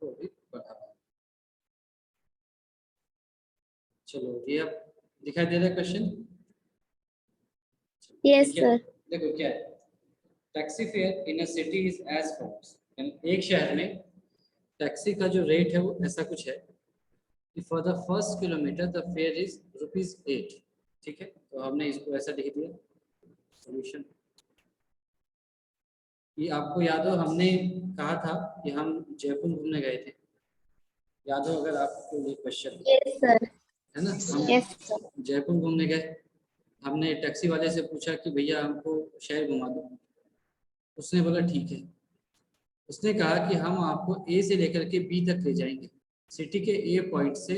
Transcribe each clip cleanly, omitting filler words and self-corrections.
इसको भी बढ़ाना है। चलो ये अब दिखाई दे रहा है क्वेश्चन? Yes sir. देखो क्या है, taxi fare in a city is as follows. एक शहर में टैक्सी का जो रेट है वो ऐसा कुछ है कि for the first kilometre the fair is ₹8। ठीक है, तो हमने इसको ऐसा लिख दिया सॉल्यूशन। ये आपको याद हो हमने कहा था कि हम जयपुर घूमने गए थे, याद हो अगर आपको ये क्वेश्चन? Yes sir. है ना, हम यस सर। जयपुर घूमने गए, हमने टैक्सी वाले से पूछा कि भैया हमको शहर घुमा दो। उसने बोला ठीक है। उसने कहा कि हम आपको ए से लेकर के बी तक ले जाएंगे, सिटी के ए पॉइंट से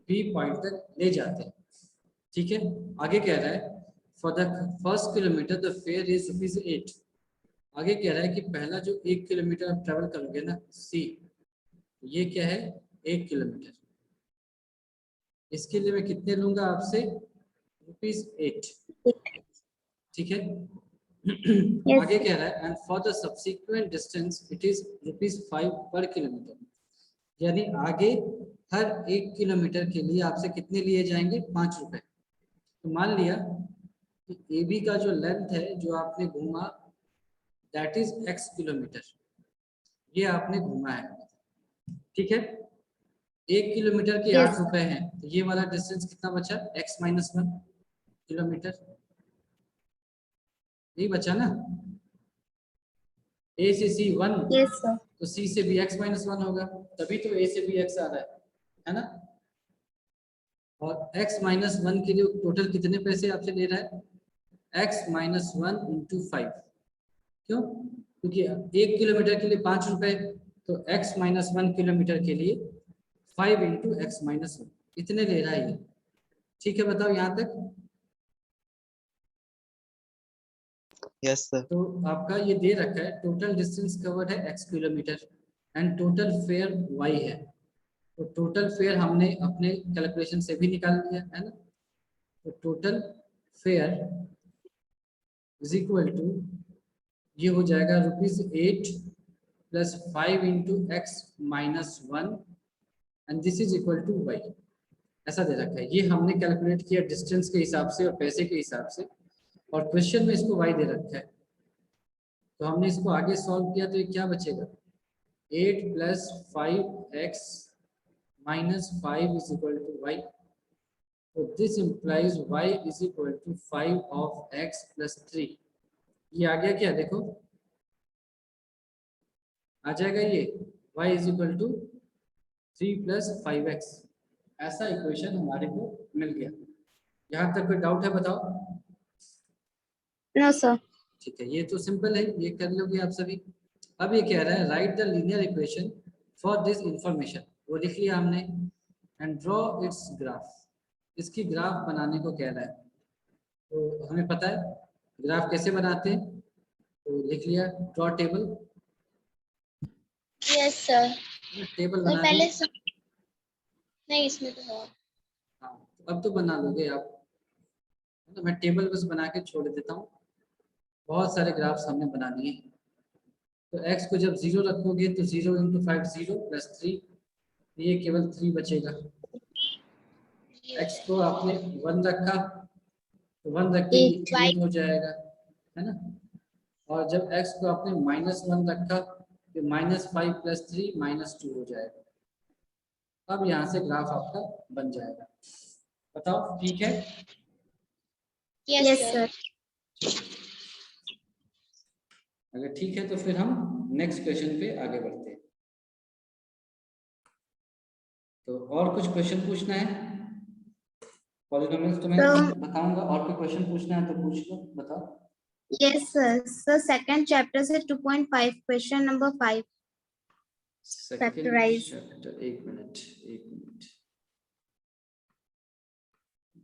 बी पॉइंट तक ले जाते हैं। ठीक है, आगे कह रहा है for the first kilometre the fair is ₹8। आगे कह रहा है कि पहला जो 1 किलोमीटर आप ट्रेवल करोगे ना सी, ये क्या है 1 किलोमीटर, इसके लिए मैं कितने लूंगा आपसे? ₹8। ठीक है। आगे कह रहा है and for the subsequent distance it is ₹5 पर किलोमीटर, यानी आगे हर 1 किलोमीटर के लिए आपसे कितने लिए जाएंगे? ₹5। तो मान लिया कि ए बी का जो लेंथ है जो आपने घूमा दैट इज x किलोमीटर, ये आपने घूमा है। ठीक है, 1 किलोमीटर के ₹8 हैं, तो ये वाला डिस्टेंस कितना बचा? x-1 किलोमीटर, यही बचा ना। ए से सी 1, तो सी से भी x-1 होगा, तभी तो ए से भी x आ रहा है ना। और x-1 के लिए टोटल कितने पैसे आपसे ले रहा है? x-1 × 5। क्यों? क्योंकि 1 किलोमीटर के लिए ₹5, तो x-1 किलोमीटर के लिए 5 × x-1 इतने ले रहा है ये। ठीक है, बताओ यहाँ तक? Yes sir. तो आपका ये दे रखा है टोटल डिस्टेंस कवर्ड है x kilometre and total fair y है। तो टोटल फेयर हमने अपने कैलकुलेशन से भी निकाल लिया है ना। तो total fare is equal to, ये हो जाएगा ₹8 + 5 × x-1 and this is equal to y। ऐसा दे रखा है, ये हमने कैलकुलेट किया डिस्टेंस के हिसाब से और पैसे के हिसाब से, और क्वेश्चन में इसको y दे रखा है। तो हमने इसको आगे सॉल्व किया तो ये क्या बचेगा? 8 + 5x - 5 is equal to y. So this implies y is equal to 5 of x plus 3. ये आ गया क्या? देखो आ जाएगा ये y is equal to 3 + 5x। ऐसा इक्वेशन हमारे को मिल गया। यहाँ तक कोई डाउट है बताओ? No sir. ठीक है, ये तो सिंपल है, ये कर लोगे आप सभी। अब ये कह रहा है right the linear equation for this information, वो लिख लिया हमने, एंड ड्रॉ इट्स ग्राफ, इसकी ग्राफ बनाने को कह रहा है। तो हमें पता है ग्राफ कैसे बनाते हैं, तो लिख लिया draw table. Yes sir. Table बना पहले नहीं, इसमें तो है। हाँ, अब तो बना लोगे आप, तो मैं टेबल बस बना के छोड़ देता हूँ। बहुत सारे ग्राफ्स हमने बना लिए। तो x को जब 0 रखोगे तो 0 × 5 0 + 3, ये केवल 3 बचेगा। x को आपने 1 रखा तो 1 रख के 8 हो जाएगा, है ना। और जब x को आपने -1 रखा तो -5 + 3 -2 हो जाएगा। अब यहाँ से ग्राफ आपका बन जाएगा। बताओ ठीक है? Yes sir. अगर ठीक है तो फिर हम नेक्स्ट क्वेश्चन पे आगे बढ़ते हैं। तो और कुछ क्वेश्चन पूछना है? पॉलिनोमियल्स तो मैं बताऊंगा, और कोई क्वेश्चन पूछना है तो पूछ लो, बताओ। Yes sir. Sir second chapter से 2.5 क्वेश्चन नंबर 5 फैक्टराइज। चैप्टर, एक मिनट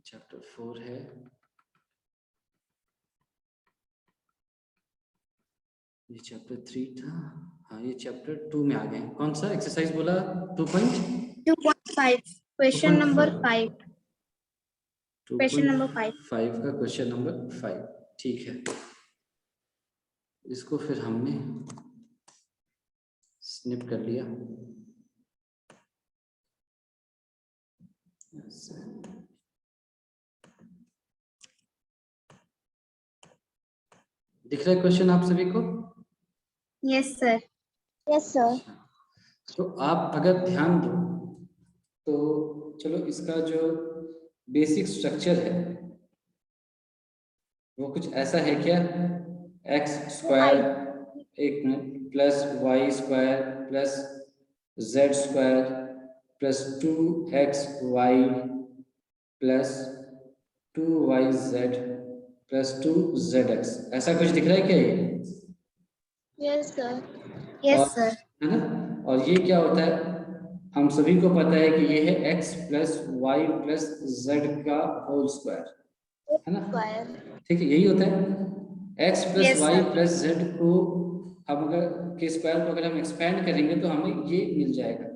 चैप्टर 4 है, ये चैप्टर 3 था। हाँ, ये चैप्टर 2 में आ गए। कौन सा एक्सरसाइज बोला? 2.5 क्वेश्चन नंबर 5, क्वेश्चन नंबर 5 का क्वेश्चन नंबर 5। ठीक है, इसको फिर हमने स्निप कर लिया। दिख रहा है क्वेश्चन आप सभी को? Yes, sir. Yes, sir. तो आप अगर ध्यान दो तो चलो इसका जो बेसिक स्ट्रक्चर है वो कुछ ऐसा है क्या? एक्स स्क्वायर एक मिनट plus Y square plus Z square plus 2xy plus 2yz plus 2zx, ऐसा कुछ दिख रहा है क्या ये? Yes, sir. Yes, sir. है ना? और ये क्या होता है? हम सभी को पता है कि ये है x plus Y plus Z का होल स्क्वायर, है ना? ठीक है, यही होता है। x plus Yes, Y sir. Plus Z को हम अगर के स्क्वायर को अगर हम एक्सपेंड करेंगे तो हमें ये मिल जाएगा।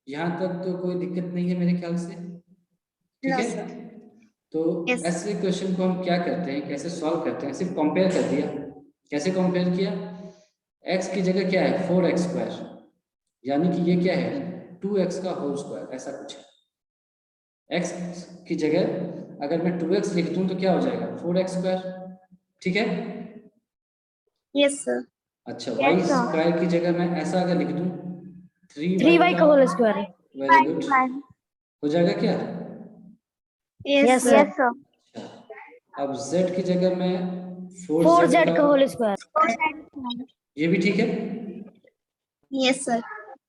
यहाँ तक तो कोई दिक्कत नहीं है मेरे ख्याल से, ठीक No, है? sir. तो Yes. ऐसे क्वेश्चन को हम क्या करते हैं, कैसे सॉल्व करते हैं? सिर्फ कंपेयर कर दिया। कैसे कंपेयर किया? x की जगह क्या है? 4x स्क्वायर, यानी कि ये क्या है? 2x का होल स्क्वायर, ऐसा कुछ है। x की जगह अगर मैं 2x लिख दूं तो क्या हो जाएगा? 4x स्क्वायर, ठीक है? Yes, sir. अच्छा, y स्क्वायर की जगह मैं ऐसा अगर लिख दूं 3y का होल स्क्वायर है। वेरी गुड, हो जाएगा क्या? Yes, Yes, sir. sir. अब z की जगह मैं 4z का होल स्क्वायर। ये भी ठीक है। Yes, sir.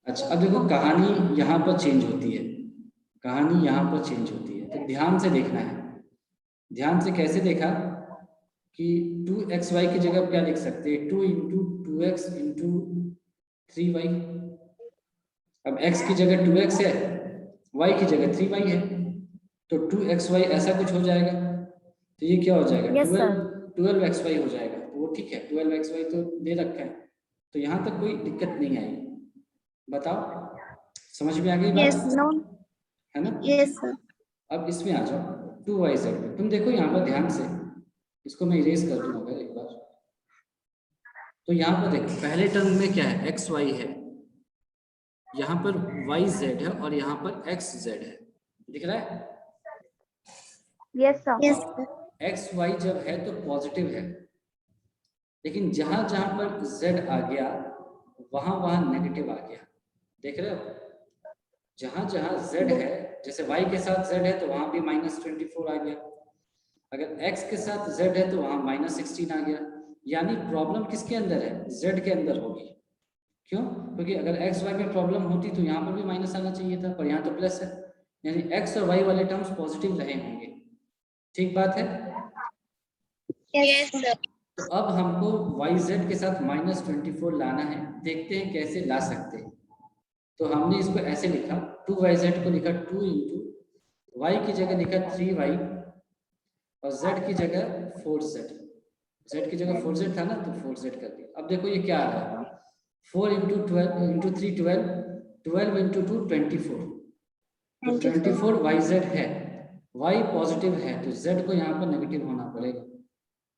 अच्छा, अब देखो कहानी यहाँ पर चेंज होती है, कहानी यहाँ पर चेंज होती है, तो ध्यान से देखना है। ध्यान से कैसे देखा कि 2xy की जगह क्या लिख सकते हैं? 2 इंटू 2x इंटू 3y। अब x की जगह 2x है, y की जगह 3y है, तो 2xy ऐसा कुछ हो जाएगा। तो ये क्या हो जाएगा? Yes, sir. 12xy हो जाएगा। तो वो ठीक है, 12xy तो दे रखा है, तो यहाँ तक कोई दिक्कत नहीं आई। बताओ, समझ में आ गई Yes, बात? no. है ना? Yes, sir. अब इसमें आ जाओ 2yz में। तुम देखो यहाँ पर ध्यान से, इसको मैं इरेज कर दूँ अगर एक बार, तो यहाँ पर देखो पहले टर्म में क्या है? xy है, यहाँ पर yz है और यहाँ पर xz है, दिख रहा है? Yes, sir. Yes, sir. xy जब है तो पॉजिटिव है, लेकिन जहां जहां पर z आ गया वहां वहां नेगेटिव आ गया, देख रहे हो? जहां जहां z है, जैसे y के साथ z है तो वहां भी -24 आ गया, अगर x के साथ z है तो वहां -16 आ गया। यानी प्रॉब्लम किसके अंदर है? z के अंदर होगी। क्यों? क्योंकि अगर x y में प्रॉब्लम होती तो यहाँ पर भी माइनस आना चाहिए था, पर यहाँ तो प्लस है, यानी x और y वाले टर्म्स पॉजिटिव रहे होंगे। ठीक बात है? Yes, sir. तो अब हमको yz के साथ -24 लाना है, देखते हैं कैसे ला सकते हैं। तो हमने इसको ऐसे लिखा, 2yz को लिखा 2 इंटू y की जगह लिखा 3y और z की जगह 4z, z की जगह 4z था ना तो 4z कर दिया। अब देखो ये क्या आ रहा है? 4 इंटू 12 इंटू 3 12, 12 इंटू 2 24, तो 24 yz है, y पॉजिटिव है तो z को यहाँ पर नेगेटिव होना पड़ेगा,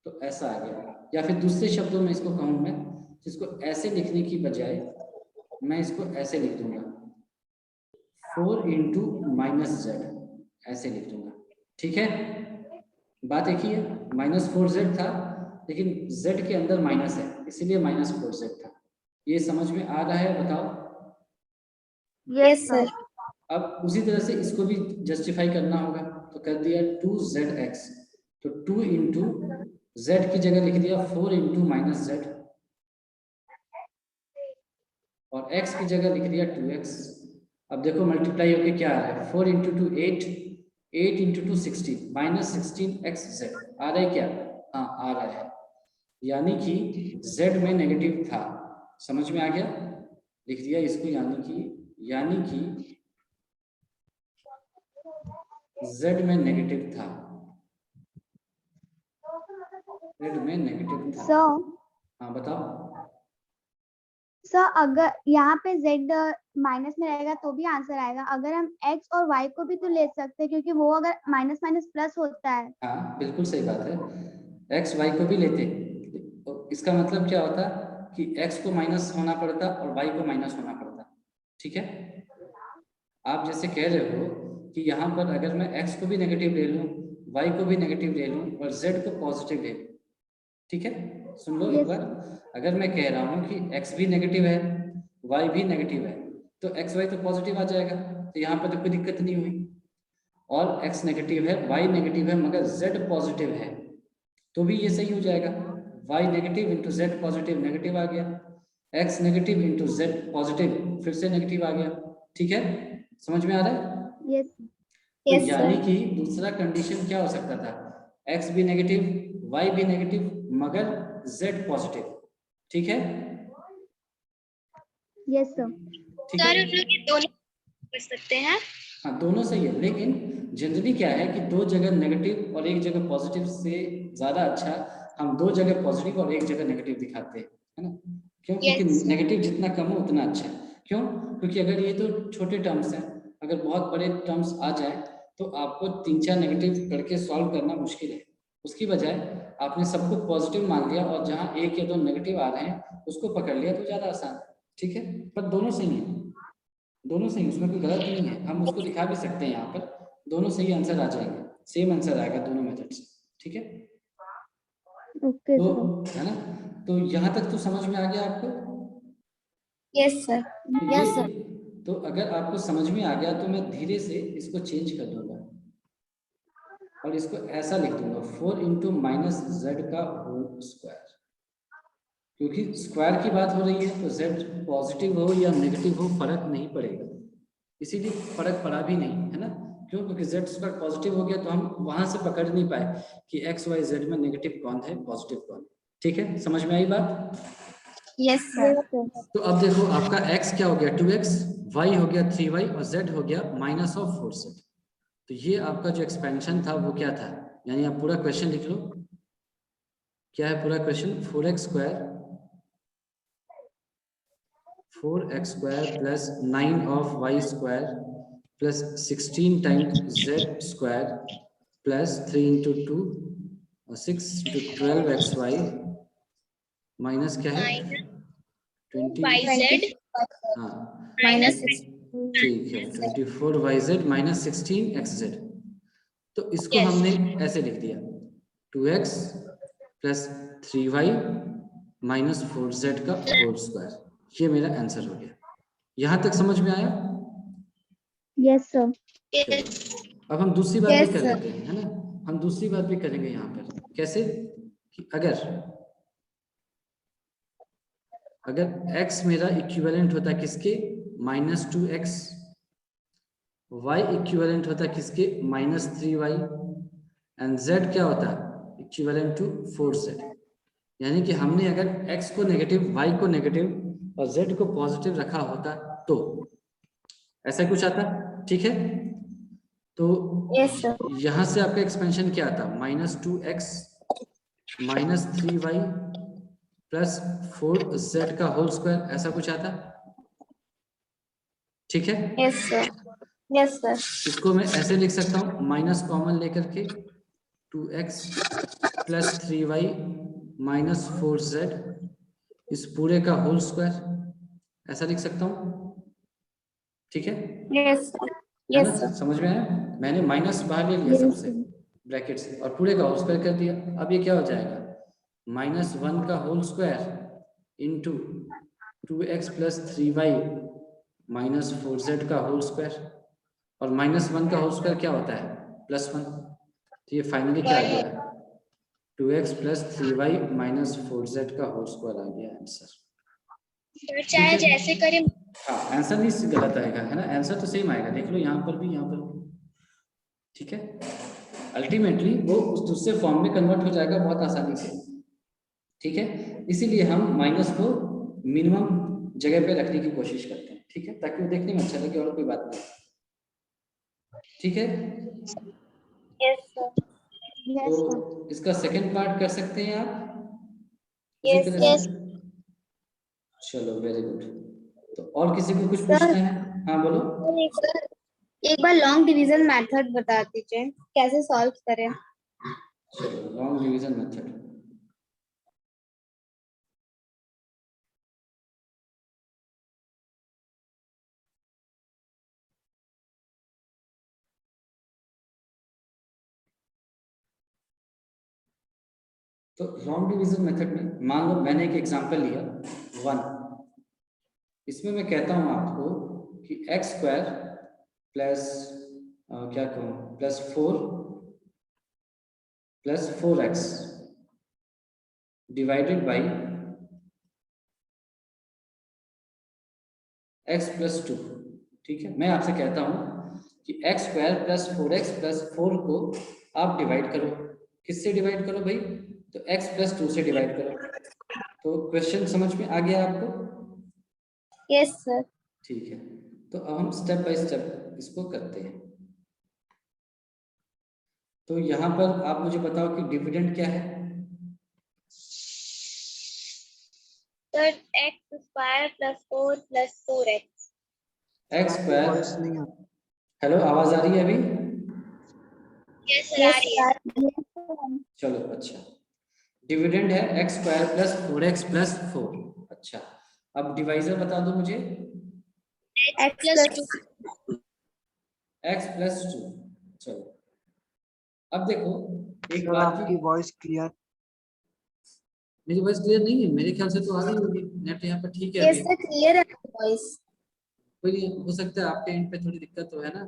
तो ऐसा आ गया। या फिर दूसरे शब्दों में इसको कहूँ मैं, इसको ऐसे लिखने की बजाय मैं इसको ऐसे लिख दूंगा 4 इंटू -z, ऐसे लिख दूंगा, ठीक है? बात एक ही है, -4z था लेकिन z के अंदर माइनस है इसलिए -4z था। ये समझ में आ रहा है? बताओ। Yes, sir. अब उसी तरह से इसको भी जस्टिफाई करना होगा, तो कर दिया 2zx, तो 2 इंटू z की जगह लिख दिया 4 इंटू -z और x की जगह लिख दिया 2x। अब देखो मल्टीप्लाई होके क्या आ रहा है? 4 इंटू 2 8, 8 इंटू 2 16, -16xz आ रहा है क्या? हाँ आ रहा है, यानी कि z में नेगेटिव था। समझ में आ गया? लिख दिया इसको, यानी कि z में नेगेटिव था, z में नेगेटिव था। So, हाँ बताओ। सर अगर यहाँ पे z माइनस में रहेगा तो भी आंसर आएगा। अगर हम x और y को भी तो ले सकते हैं, क्योंकि वो अगर माइनस माइनस प्लस होता है। हाँ बिल्कुल सही बात है, x y को भी लेते, तो इसका मतलब क्या होता कि x को माइनस होना पड़ता और y को माइनस होना पड़ता। ठीक है, आप जैसे कह रहे हो कि यहाँ पर अगर मैं x को भी नेगेटिव ले लूँ, y को भी नेगेटिव ले लूँ और z को पॉजिटिव ले लूँ, ठीक है, सुन लो एक बार। अगर मैं कह रहा हूँ कि x भी नेगेटिव है, y भी नेगेटिव है, तो x y तो पॉजिटिव आ जाएगा, तो यहाँ पर तो कोई दिक्कत नहीं हुई। और x नेगेटिव है, y नेगेटिव है, मगर z पॉजिटिव है, तो भी ये सही हो जाएगा। y negative into z positive, negative आ गया, x negative into z positive, फिर से नेगेटिव आ गया। ठीक है, समझ में आ रहा है? यस तो यानी कि दूसरा कंडीशन क्या हो सकता था, x भी नेगेटिव, y भी नेगेटिव, मगर z पॉजिटिव। ठीक है, यस सर। ठीक है, दोनों कर सकते हैं। हाँ दोनों सही है, लेकिन जनरली क्या है कि दो जगह नेगेटिव और एक जगह पॉजिटिव से ज्यादा अच्छा हम दो जगह पॉजिटिव और एक जगह नेगेटिव दिखाते हैं, है ना? क्यों? क्योंकि नेगेटिव जितना कम हो उतना अच्छा है। क्यों? क्योंकि अगर ये तो छोटे टर्म्स हैं, अगर बहुत बड़े टर्म्स आ जाए तो आपको 3-4 नेगेटिव करके सॉल्व करना मुश्किल है। उसकी बजाय आपने सबको पॉजिटिव मान लिया और जहाँ एक या दो नेगेटिव आ रहे हैं उसको पकड़ लिया तो ज्यादा आसान है। ठीक है, पर दोनों सही है, दोनों सही, उसमें कोई गलत नहीं है, हम उसको दिखा भी सकते हैं, यहाँ पर दोनों सही आंसर आ जाएंगे, सेम आंसर आएगा दोनों मेथड से। ठीक है, ओके तो सर। है ना, तो यहाँ तक तो समझ में आ गया आपको? Yes sir. तो यस ये सर। तो अगर आपको समझ में आ गया तो मैं धीरे से इसको चेंज कर दूंगा और इसको ऐसा लिख दूंगा 4 इंटू माइनस जेड का होल स्क्वायर, क्योंकि स्क्वायर की बात हो रही है तो जेड पॉजिटिव हो या नेगेटिव हो फर्क नहीं पड़ेगा, इसीलिए फर्क पड़ा भी नहीं, है ना? क्यों? क्योंकि जेड स्क्वायर पॉजिटिव हो गया तो हम वहां से पकड़ नहीं पाए कि एक्स वाई जेड में नेगेटिव कौन है पॉजिटिव कौन है। ठीक है, समझ में आई बात? Yes sir. तो अब देखो आपका x क्या हो गया 2x, y हो गया 3y और z हो गया माइनस ऑफ 4z। तो ये आपका जो एक्सपेंशन था वो क्या था, यानी आप पूरा क्वेश्चन लिख लो, क्या है पूरा question, 4x square plus 9 of y square plus 16 times z square plus 3 into 2 और 6 इंटू 12xy माइनस क्या है 20, हाँ माइनस ठीक है 24yz माइनस 16xz। तो इसको हमने ऐसे लिख दिया 2x plus 3y minus 4z का होल स्क्वायर, ये मेरा आंसर हो गया। यहां तक समझ में आया? Yes sir. चलो अब हम दूसरी बात भी कर लेते हैं, है ना? हम दूसरी बात भी करेंगे यहाँ पर, कैसे कि अगर x मेरा इक्विवेलेंट होता किसके, -2x, y इक्विवेलेंट होता किसके, -3y, एंड z क्या होता इक्विवेलेंट टू 4z। यानी कि हमने अगर x को नेगेटिव, y को नेगेटिव और z को पॉजिटिव रखा होता तो ऐसा कुछ आता। ठीक है, तो यहां से आपका एक्सपेंशन क्या आता, -2x minus 3y plus 4z का होल स्क्वायर, ऐसा कुछ आता। ठीक है, यस सर। Yes sir. इसको मैं ऐसे लिख सकता हूँ माइनस कॉमन लेकर के 2x plus 3y minus 4z इस पूरे का होल स्क्वायर, ऐसा लिख सकता हूँ। ठीक है, यस है ना? समझ में आया? मैंने माइनस बाहर ले लिया सबसे ब्रैकेट से और पूरे का होल स्क्वायर कर दिया। अब ये क्या हो जाएगा, -1 का whole square into 2x plus 3y minus 4z का होल स्क्वायर, और -1 का होल स्क्वायर क्या होता है, +1। तो ये फाइनली क्या आ गया, 2x plus 3y minus 4z का होल स्क्वायर आ गया आंसर। चाहे जैसे करें, हाँ आंसर नहीं गलत आएगा, है ना? आंसर तो सेम आएगा, देख लो यहाँ पर भी, यहाँ पर भी। ठीक है, अल्टीमेटली वो उस दूसरे फॉर्म में कन्वर्ट हो जाएगा बहुत आसानी से। ठीक है, इसीलिए हम माइनस को मिनिमम जगह पे रखने की कोशिश करते हैं। ठीक है, ताकि वो देखने में अच्छा लगे और कोई बात नहीं। ठीक है, यस सर। तो इसका सेकंड पार्ट कर सकते हैं आप Yes, इसी तरह से। चलो वेरी गुड। तो और किसी को कुछ पूछना है? हाँ बोलो। एक बार लॉन्ग डिवीजन मेथड बता दीजिए, कैसे सॉल्व करें। चलो लॉन्ग डिवीजन मेथड, तो लॉन्ग डिवीजन मेथड में मान लो मैंने एक एग्जांपल लिया 1, इसमें मैं कहता हूं आपको कि एक्स स्क्वायर प्लस क्या कहूँ plus 4x divided by x plus 2। ठीक है, मैं आपसे कहता हूं कि x square plus 4x plus 4 को आप डिवाइड करो। किससे डिवाइड करो भाई? तो x प्लस 2 से डिवाइड करो। तो क्वेश्चन समझ में आ गया आपको? Yes sir. ठीक है, तो अब हम स्टेप बाय स्टेप इसको करते हैं। तो यहाँ पर आप मुझे बताओ कि डिविडेंड क्या है? Sir x square plus 4 plus 4x। X square. Voice नहीं आ हेलो, आवाज आ रही है अभी? यस सर आ रही है। चलो अच्छा, डिविडेंड है x square plus 4x plus 4। अच्छा, अब डिवाइजर बता दो मुझे। x plus 2। x plus 2। चलो अब देखो एक सर, बात आपकी की, वॉइस क्लियर मेरी वॉइस क्लियर नहीं है? मेरे ख्याल से तो आ रही होगी, नेट यहाँ पर ठीक है यस अभी। सर क्लियर है वॉइस। कोई नहीं, हो सकता है आपके एंड पे थोड़ी दिक्कत तो है ना,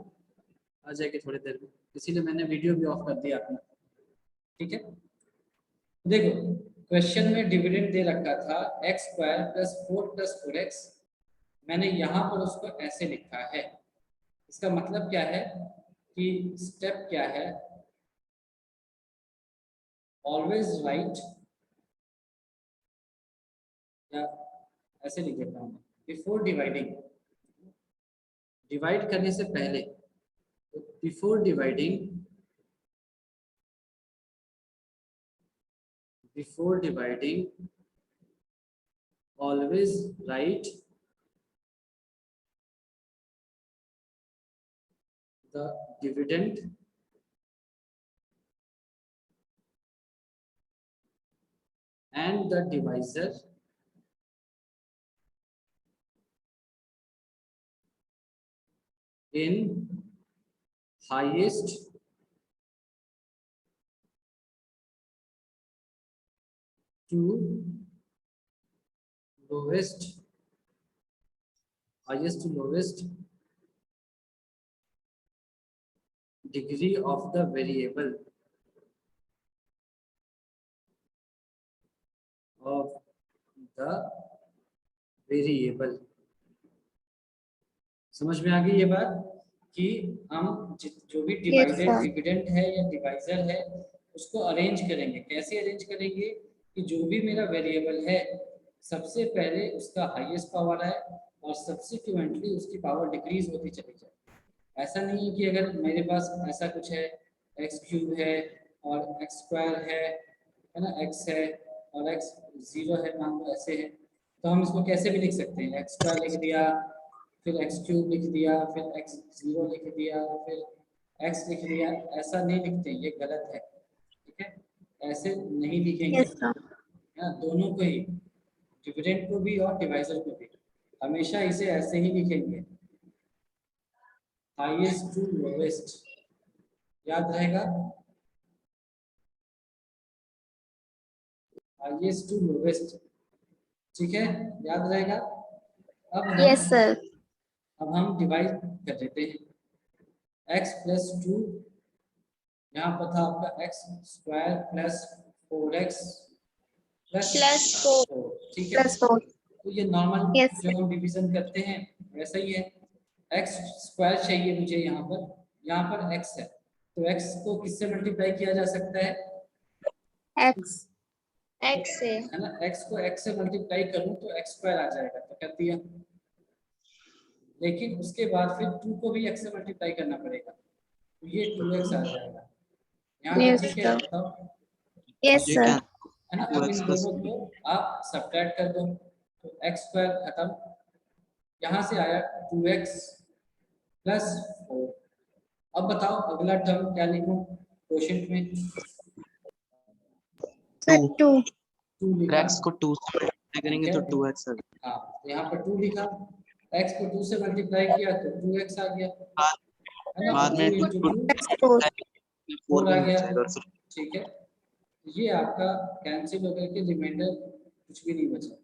आ जाएगी थोड़ी देर में, इसीलिए मैंने वीडियो भी ऑफ कर दिया अपना। ठीक है, देखो क्वेश्चन में डिविडेंड दे रखा था x square plus 4 plus 4x, मैंने यहाँ पर उसको ऐसे लिखा है। इसका मतलब क्या है कि स्टेप क्या है, ऑलवेज राइट, या ऐसे लिख देता हूँ बिफोर डिवाइडिंग, डिवाइड करने से पहले, before dividing, always write the dividend and the divisor in highest to lowest, highest to lowest degree of the variable of the variable। समझ में आ गई ये बात कि हम जो भी डिवाइडेड sir. डिविडेंड है या डिवाइजर है उसको अरेंज करेंगे। कैसे अरेंज करेंगे कि जो भी मेरा वेरिएबल है सबसे पहले उसका हाईएस्ट पावर है और सब्सिक्वेंटली उसकी पावर डिक्रीज होती चली जाए। ऐसा नहीं है कि अगर मेरे पास ऐसा कुछ है एक्स क्यूब है और एक्स स्क्वायर है ना, एक्स है और एक्स 0 है, मान लो ऐसे है, तो हम इसको कैसे भी लिख सकते हैं, एक्स स्क्वायर लिख दिया, फिर एक्स क्यूब लिख दिया, फिर एक्स 0 लिख दिया, फिर एक्स लिख दिया। ऐसा नहीं लिखते, ये गलत है। ठीक है, ऐसे नहीं लिखेंगे। Yes, sir. दोनों को ही, डिविडेंड को भी और डिवाइजर को भी, हमेशा इसे ऐसे ही लिखेंगे, हाईएस्ट टू लोवेस्ट। याद रहेगा, हाईएस्ट टू लोवेस्ट। ठीक है, याद रहेगा। अब हम Yes, sir. अब हम डिवाइड कर देते हैं। x प्लस 2, यहाँ पर था आपका x square plus 4x plus Plus 4. 4। ठीक है, Plus 4. तो ये नॉर्मल Yes. जो हम डिवीजन करते हैं वैसा ही है। एक्स स्क्वायर चाहिए मुझे, यहाँ पर x है, तो x को किससे मल्टीप्लाई किया जा सकता है? X. X से है ना, x को x से मल्टीप्लाई करूं तो x स्क्वायर आ जाएगा, तो कर दिया। लेकिन उसके बाद फिर 2 को भी x से मल्टीप्लाई करना पड़ेगा, तो ये 2x आ जाएगा। यहाँ Yes, तक ठीक है, sir. बताओ। Yes, ये sir. क्या है ना, अब इन 2x plus दोनों को आप सब्ट्रैक्ट कर दो, तो x स्क्वायर खत्म, यहाँ से आया 2x प्लस 4। अब बताओ अगला टर्म क्या लिखूं क्वोशिएंट में? Sir, 2. 2 लिखा। x को 2 से मल्टीप्लाई करेंगे तो 2x आ गया। हाँ, तो यहाँ पर 2 लिखा, x को 2 से मल्टीप्लाई किया तो 2x आ गया, है ना, बाद में 2 into 2 4. 4 4 भी आ मिल गया। जाएगा और फिर ठीक है, ये आपका कैंसिल होकर के रिमाइंडर कुछ भी नहीं बचा।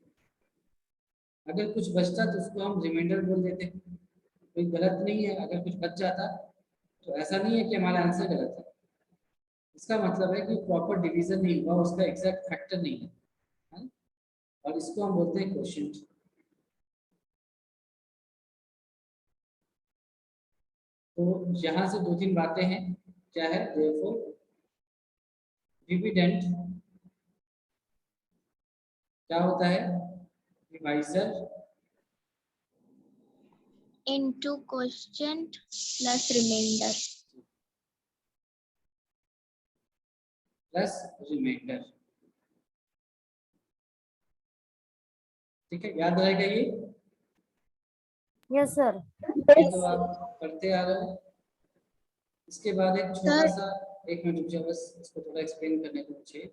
अगर कुछ बचता तो उसको हम रिमाइंडर बोल देते, कोई गलत नहीं है। अगर कुछ बच जाता तो ऐसा नहीं है कि हमारा आंसर गलत है, इसका मतलब है कि प्रॉपर डिवीजन नहीं हुआ, उसका एग्जैक्ट फैक्टर नहीं है? और इसको हम बोलते हैं क्वोशिएंट। तो यहाँ से 2-3 बातें हैं। क्या है? therefore डिविडेंड क्या होता है? Divisor into quotient plus remainder. Plus remainder. ठीक है, याद रहेगा ये? Yes sir. ये तो आप पढ़ते आ रहे हो। इसके बाद एक छोटा सा, एक मिनट रुक जाओ बस, इसको थोड़ा एक्सप्लेन करने को मुझे।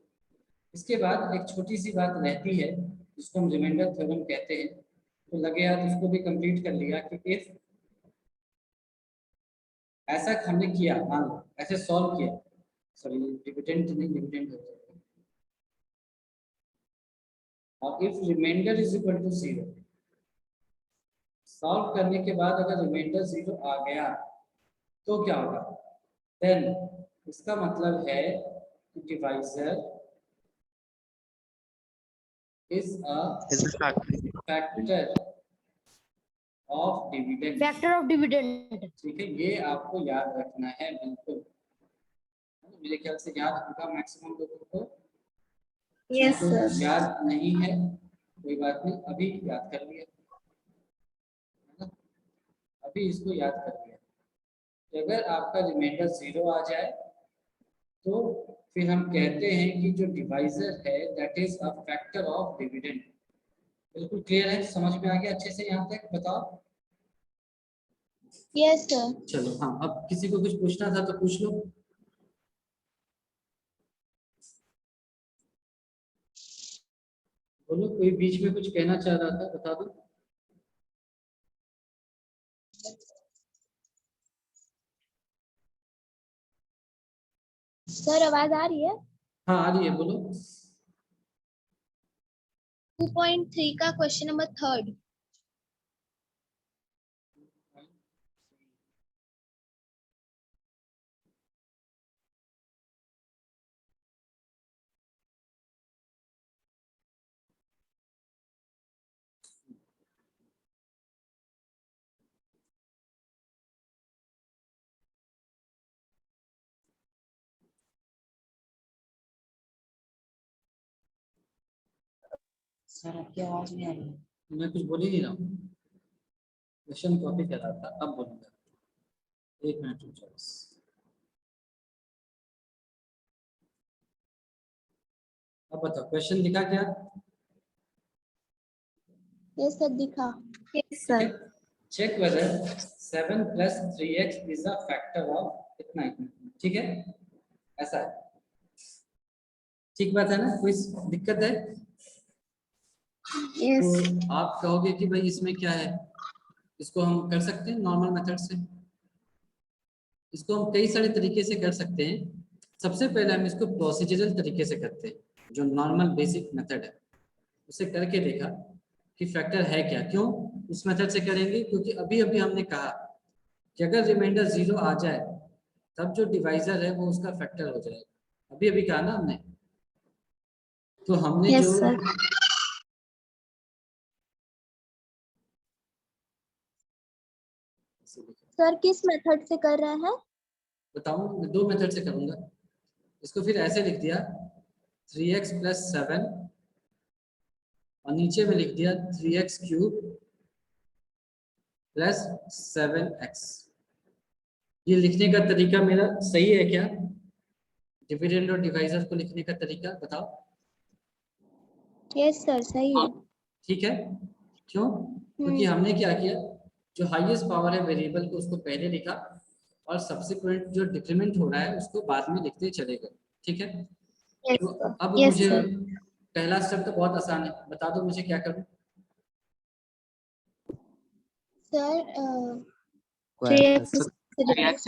इसके बाद एक छोटी सी बात रहती है जिसको हम रिमाइंडर थ्योरम कहते हैं। तो लगे हाथ उसको भी कंप्लीट कर लिया कि इफ ऐसा हमने किया, मान लो ऐसे सॉल्व किया, सॉरी डिविडेंड नहीं, डिविडेंड होता है, और if remainder is equal to 0, solve करने के बाद अगर रिमाइंडर 0 आ गया तो क्या होगा? देन इसका मतलब है कि divisor is a Is a factor. factor of dividend। Factor of dividend. ठीक है, ये आपको याद रखना है बिल्कुल। मेरे ख्याल से याद होगा मैक्सिमम लोगों को। यस तो सर। याद नहीं है कोई बात नहीं, अभी याद कर लिया है ना? अभी इसको याद कर लिया कि अगर आपका रिमाइंडर 0 आ जाए तो फिर हम कहते हैं कि जो डिवाइजर है that is a factor of dividend. बिल्कुल क्लियर है? समझ में आ गया अच्छे से यहाँ तक? बताओ। Yes sir. चलो हाँ, अब किसी को कुछ पूछना था तो पूछ लो। बोलो, कोई बीच में कुछ कहना चाह रहा था, बता दो। सर आवाज आ रही है? हाँ आ रही है, बोलो। 2.3 का क्वेश्चन नंबर 3rd। सर आपकी आवाज नहीं आ रही है। मैं कुछ बोल ही नहीं रहा हूँ, क्वेश्चन कॉपी कर रहा था, अब बोलूंगा। एक मिनट रुक जाओ बस। अब बताओ, क्वेश्चन दिखा क्या? यस सर दिखा। Yes sir. Check whether 7 + 3x is a factor of इतना इतना। ठीक है, ऐसा है। ठीक बात है ना? कोई दिक्कत है? यस। तो आप कहोगे कि भाई इसमें क्या है, इसको हम कर सकते हैं नॉर्मल मेथड से। इसको हम कई सारे तरीके से कर सकते हैं। सबसे पहले हम इसको प्रोसीजरल तरीके से करते हैं, जो नॉर्मल बेसिक मेथड है उसे करके देखा कि फैक्टर है क्या। क्यों उस मेथड से करेंगे? क्योंकि अभी अभी हमने कहा कि अगर रिमाइंडर 0 आ जाए तब जो डिवाइजर है वो उसका फैक्टर हो जाएगा। अभी अभी कहा ना हमने। तो हमने यस जो सर। सर किस मेथड से कर रहे हैं? बताऊं, मैं 2 मेथड से करूंगा। इसको फिर ऐसे लिख दिया 3x + 7 और नीचे में लिख दिया 3x³ + 7x। ये लिखने का तरीका मेरा सही है क्या? डिविडेंड और डिवाइजर को लिखने का तरीका बताओ। यस सर सही है। ठीक है, क्यों? क्योंकि हमने क्या किया, जो हाईएस्ट पावर है वेरिएबल को उसको पहले लिखा और सब्सिक्वेंट जो डिक्रीमेंट हो रहा है उसको बाद में लिखते चले गए। ठीक है, तो अब यस मुझे सर। पहला स्टेप तो बहुत आसान है, बता दो मुझे क्या करूं। Sir 3x So 3x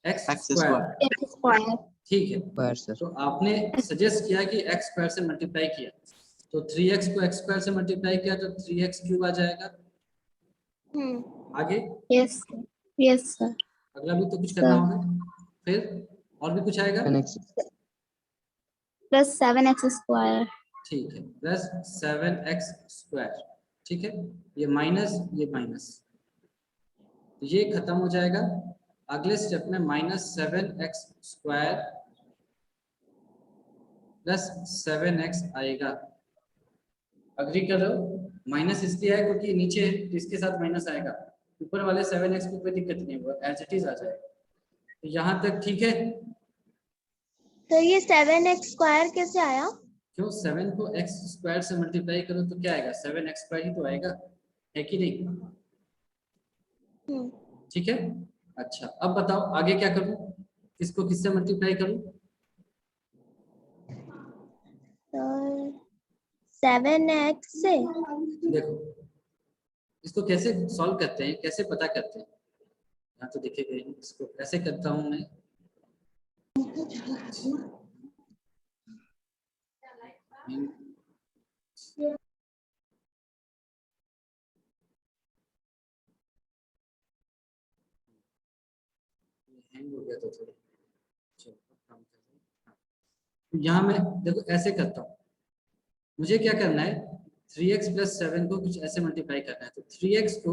x² square. Square. ठीक है, Square, sir. तो आपने सजेस्ट किया कि x स्क्वायर से मल्टीप्लाई किया, तो 3x को x स्क्वायर से मल्टीप्लाई किया तो 3x क्यूब आ जाएगा। आगे Yes. Yes, sir. अगला भी तो कुछ करना होगा, फिर और भी कुछ आएगा। 7x. Plus 7x square. ठीक है, प्लस 7x स्क्वायर। ठीक है, ये माइनस ये माइनस, ये खत्म हो जाएगा। अगले स्टेप में -7x स्क्वायर प्लस 7x आएगा। अग्री करो, माइनस इसलिए है क्योंकि नीचे है, तो इसके साथ माइनस आएगा। ऊपर वाले 7x को कोई दिक्कत नहीं हुआ, एज इट इज आ जाएगा। तो यहाँ तक ठीक है। तो ये 7x स्क्वायर कैसे आया? क्यों 7 को x स्क्वायर से मल्टीप्लाई करो तो क्या आएगा, 7x स्क्वायर ही तो आएगा, है कि नहीं। ठीक है, अच्छा अब बताओ आगे क्या करूं, किसको किससे मल्टीप्लाई करूं। तो 7x से देखो इसको कैसे सॉल्व करते हैं, कैसे पता करते हैं, यहाँ तो दिखेगा ही, इसको कैसे करता हूं मैं। हैंग हो गया तो थोड़ा, चलो काम करते हैं। हाँ। तो यहाँ मैं देखो ऐसे करता हूँ, मुझे क्या करना है 3x प्लस 7 को कुछ ऐसे मल्टीप्लाई करना है, तो 3x को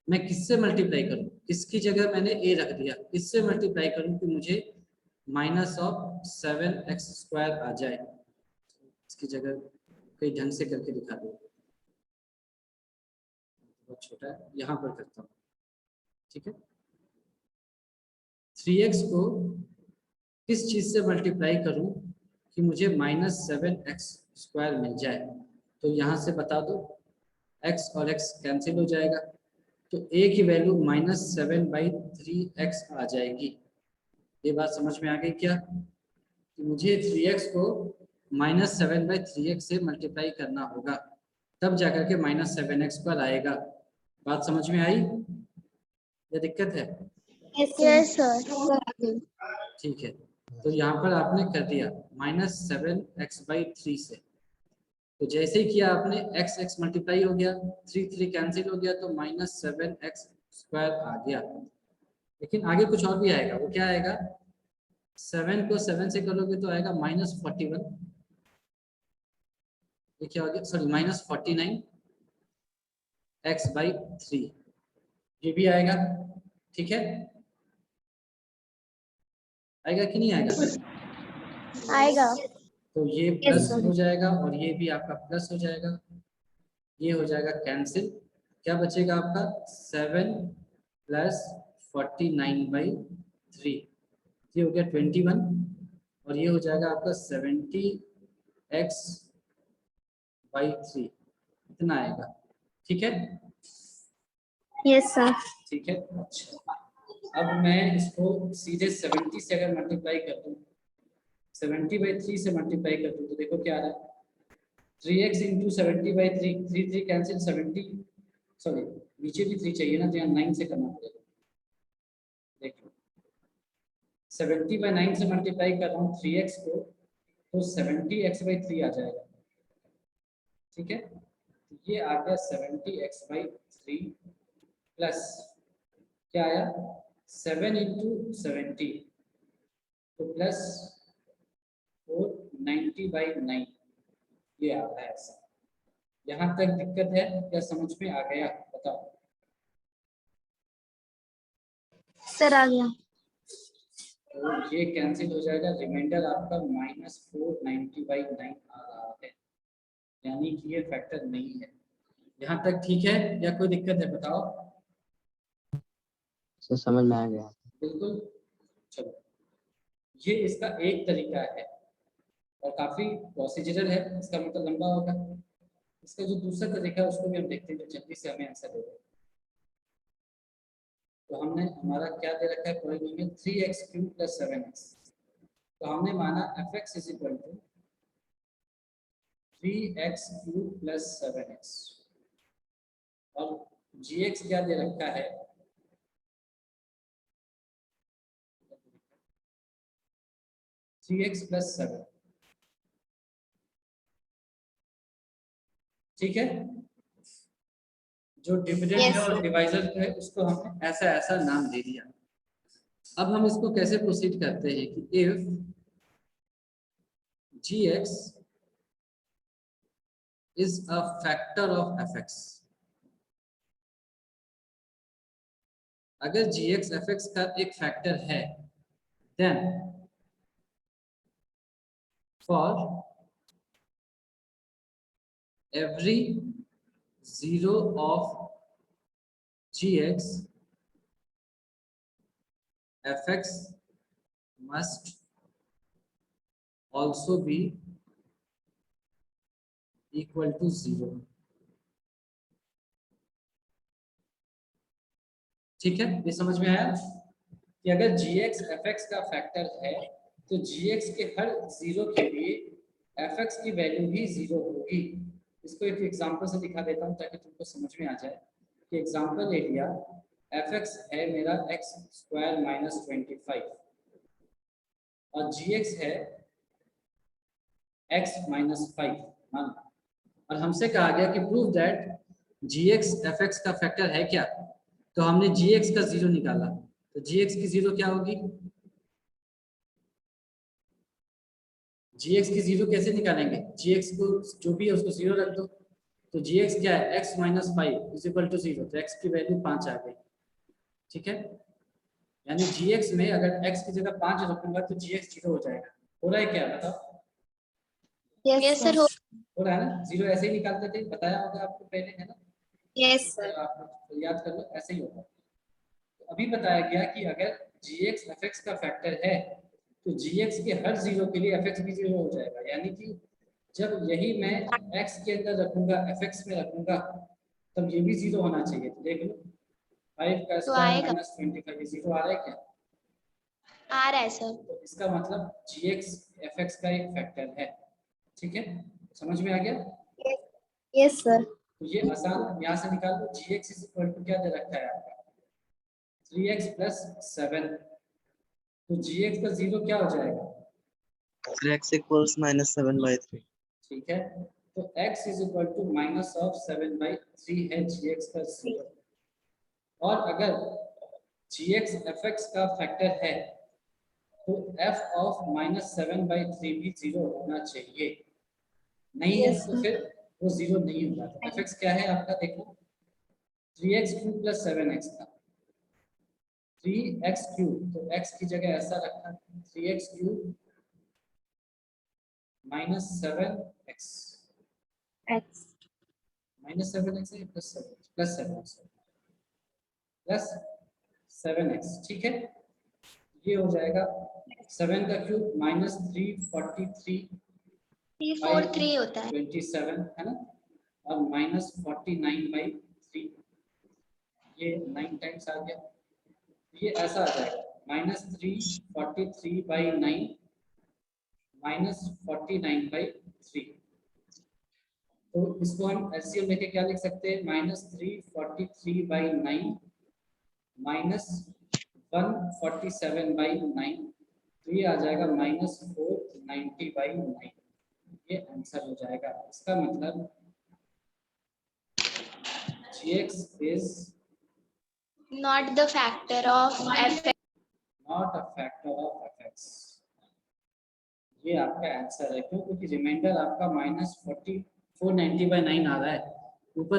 मैं किससे मल्टीप्लाई करूँ, किसकी जगह मैंने a रख दिया, इससे मल्टीप्लाई करूँ कि मुझे -7x स्क्वायर आ जाए। इसकी जगह कई ढंग से करके दिखा दो, बहुत छोटा है, यहाँ पर करता हूँ। ठीक है, 3x को किस चीज से मल्टीप्लाई करूं कि मुझे -7x स्क्वायर मिल जाए, तो यहाँ से बता दो, x और x कैंसिल हो जाएगा, तो a की वैल्यू -7/3x आ जाएगी। ये बात समझ में आ गई क्या, कि मुझे 3x को -7/3x से मल्टीप्लाई करना होगा, तब जाकर के -7x स्क्वायर आएगा। बात समझ में आई या दिक्कत है। Yes sir. ठीक है, तो यहाँ पर आपने कर दिया -7x/3 से, तो जैसे ही किया आपने x x मल्टीप्लाई हो गया, 3 3 कैंसिल हो गया, तो -7x स्क्वायर आ गया। लेकिन आगे कुछ और भी आएगा, वो क्या आएगा, 7 को 7 से करोगे तो आएगा -41, ये क्या हो गया, सॉरी -49 x/3, ये भी आएगा। ठीक है, आएगा कि नहीं आएगा। आएगा। तो ये प्लस हो जाएगा और ये भी आपका प्लस हो जाएगा, ये हो जाएगा कैंसिल, क्या बचेगा आपका 7 + 49/3, ये हो गया 21, और ये हो जाएगा आपका 70x/3, इतना आएगा। ठीक है, Yes, sir. ठीक है। अच्छा अब मैं इसको सीधे 70 से अगर मल्टीप्लाई कर दूं, 70/3 से मल्टीप्लाई कर दूं, तो देखो क्या आ रहा है, 3x × 70/3, 3 3 कैंसिल, 70, सॉरी नीचे भी 3 चाहिए ना, तो यहाँ 9 से करना पड़ेगा। देखो 70/9 से मल्टीप्लाई कर रहा हूँ 3x को, तो 70x/3 आ जाएगा। ठीक है, तो ये आ गया 70x/3 प्लस क्या आया 7 × 70, तो प्लस 490/9, ये आ रहा है ऐसा। यहाँ तक दिक्कत है क्या, समझ में आ गया, बताओ। Sir, आ गया. तो ये कैंसिल हो जाएगा, रिमाइंडर आपका -490/9 आ रहा है, यानी कि ये फैक्टर नहीं है। यहाँ तक ठीक है या कोई दिक्कत है, बताओ। सर समझ में आ गया। बिल्कुल, चलो ये इसका एक तरीका है और काफी प्रोसीजरल है, इसका मतलब लंबा होगा। इसका जो दूसरा तरीका है उसको भी हम देखते हैं, जो जल्दी से हमें आंसर दे दे। तो हमने हमारा क्या दे रखा है पॉलिनोमियल 3x³ + 7x, तो हमने माना fx = 3x³ + 7x, और gx क्या दे रखा है, 3x + 7। ठीक है, जो डिविडेंड Yes, है और sir. डिवाइजर है उसको हमने ऐसा ऐसा नाम दे दिया। अब हम इसको कैसे प्रोसीड करते हैं कि if gx is a factor of fx, अगर gx fx का एक फैक्टर है, then for every 0 of gx fx must also be equal to 0। ठीक है, ये समझ में आया कि अगर gx fx का फैक्टर है तो gx के हर 0 के लिए fx की वैल्यू भी 0 होगी। इसको एक एग्जांपल से दिखा देता हूं ताकि तुमको समझ में आ जाए कि एग्जांपल ले लिया fx है मेरा x² - 25 और gx है x - 5 मान लो, और हमसे कहा गया कि प्रूव दैट gx fx का फैक्टर है क्या, तो हमने gx का 0 निकाला, तो gx की 0 क्या होगी, gx की 0 कैसे निकालेंगे, gx को जो भी है उसको 0 रख दो, तो gx क्या है x - 5 = 0, तो x की वैल्यू 5 आ गई। ठीक है, यानी gx में अगर x की जगह 5 रखूंगा तो gx 0 हो जाएगा। हो रहा है क्या बताओ? Yes, sir. हो रहा है ना, 0 ऐसे ही निकालते थे, बताया होगा आपको पहले, है ना? Yes, sir. तो आप याद कर लो, ऐसे ही होगा। तो अभी बताया गया कि अगर gx fx का फैक्टर है तो gx के हर 0 के लिए fx भी 0 हो जाएगा, यानी कि जब यही मैं x के अंदर रखूंगा fx में रखूंगा तब ये भी 0 होना चाहिए। तो देख लो 5 का तो स्क्वायर आएगा। - 25 ये 0 आ रहा है क्या? आ रहा है सर। तो इसका मतलब gx fx का एक फैक्टर है। ठीक है, समझ में आ गया? Yes, sir. तो ये आसान यहाँ से निकाल लो, gx = क्या दे रखा है आपका 3x + 7, तो gx का 0 क्या हो जाएगा? x equals -7/3। ठीक है, तो x = -7/3 है gx का 0, और अगर gx fx का फैक्टर है तो f of -7/3 भी 0 होना चाहिए। नहीं है तो फिर वो 0 नहीं होगा। तो fx क्या है आपका, देखो 3x³ + 7x था, 3x³ तो x की जगह ऐसा रखा 3x³ - 7x X. -7x है +7x, ठीक है, ये हो जाएगा 7 का क्यूब -343 343 होता है। 27 है ना, और -49/3 ये 9 टाइम्स आ गया, ये ऐसा आ जाएगा -343/9 -49/3। तो इसको हम एलसीएम लेके क्या लिख सकते हैं, -343/9 -147/9, तो ये आ जाएगा -490/9। ये आंसर हो जाएगा। इसका मतलब gx is Not the factor of fx. not a factor of fx। ये आपका आंसर है, क्यों? क्योंकि रिमाइंडर आपका -490/9 आ रहा है, ऊपर